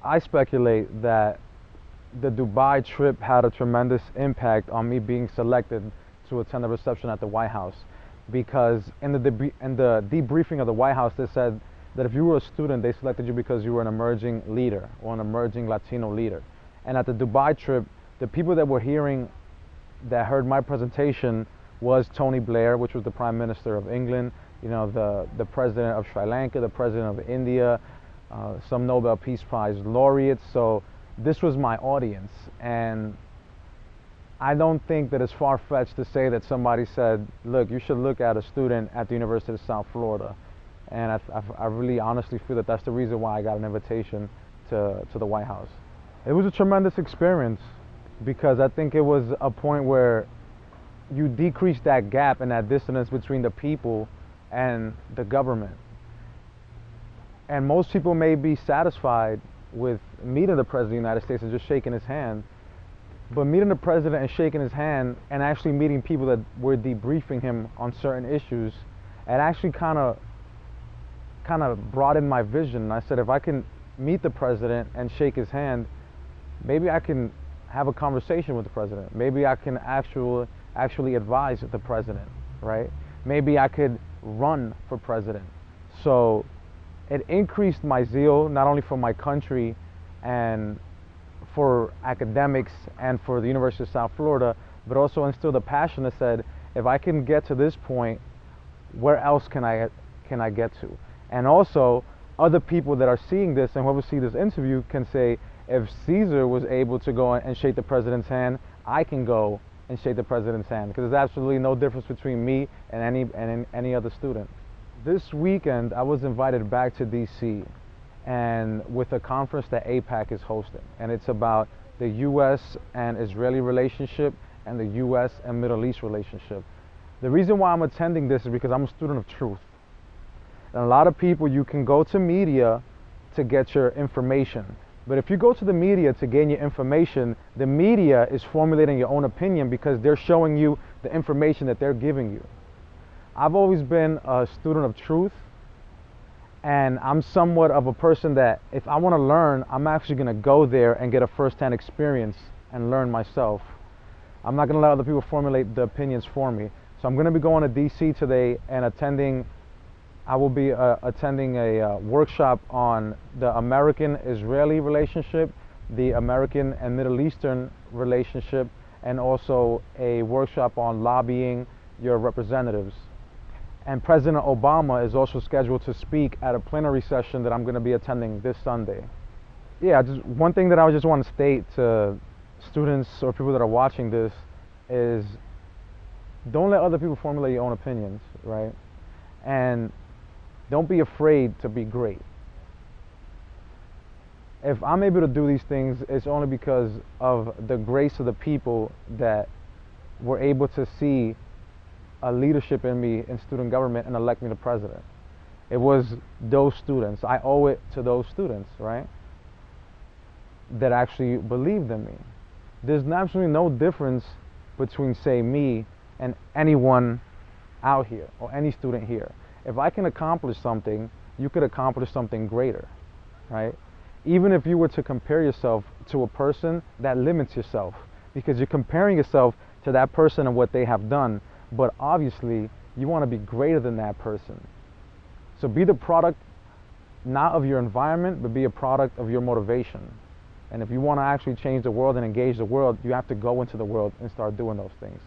I speculate that the Dubai trip had a tremendous impact on me being selected to attend the reception at the White House, because in the debriefing of the White House, they said that if you were a student, they selected you because you were an emerging leader or an emerging Latino leader. And at the Dubai trip, the people that heard my presentation was Tony Blair, which was the Prime Minister of England, the President of Sri Lanka, the President of India, some Nobel Peace Prize laureates. So this was my audience, and I don't think that it's far-fetched to say that somebody said, look, you should look at a student at the University of South Florida. And I really honestly feel that that's the reason why I got an invitation to the White House. It was a tremendous experience because I think it was a point where you decrease that gap and that dissonance between the people and the government. And most people may be satisfied with meeting the President of the United States and just shaking his hand. But meeting the President and shaking his hand and actually meeting people that were debriefing him on certain issues, it actually kind of broadened my vision. And I said, if I can meet the President and shake his hand, maybe I can have a conversation with the President. Maybe I can actually advise the President, right? Maybe I could run for President. So it increased my zeal, not only for my country and for academics and for the University of South Florida, but also instilled a passion that said, if I can get to this point, where else can I get to? And also, other people that are seeing this and whoever see this interview can say, if Cesar was able to go and shake the President's hand, I can go and shake the President's hand, because there's absolutely no difference between me and any other student. This weekend, I was invited back to DC, and with a conference that APAC is hosting, and it's about the U.S. and Israeli relationship and the U.S. and Middle East relationship. The reason why I'm attending this is because I'm a student of truth. And a lot of people, you can go to media to get your information. But if you go to the media to gain your information, the media is formulating your own opinion because they're showing you the information that they're giving you. I've always been a student of truth, and I'm somewhat of a person that if I want to learn, I'm actually going to go there and get a first-hand experience and learn myself. I'm not going to let other people formulate the opinions for me. So I'm going to be going to DC today and I will be attending a workshop on the American-Israeli relationship, the American and Middle Eastern relationship, and also a workshop on lobbying your representatives. And President Obama is also scheduled to speak at a plenary session that I'm going to be attending this Sunday. Yeah, just one thing that I just want to state to students or people that are watching this is, don't let other people formulate your own opinions, right? And don't be afraid to be great. If I'm able to do these things, it's only because of the grace of the people that were able to see a leadership in me in student government and elect me the president. It was those students. I owe it to those students, right? That actually believed in me. There's absolutely no difference between, say, me and anyone out here or any student here. If I can accomplish something, you could accomplish something greater, right? Even if you were to compare yourself to a person, that limits yourself because you're comparing yourself to that person and what they have done. But obviously, you want to be greater than that person. So be the product, not of your environment, but be a product of your motivation. And if you want to actually change the world and engage the world, you have to go into the world and start doing those things.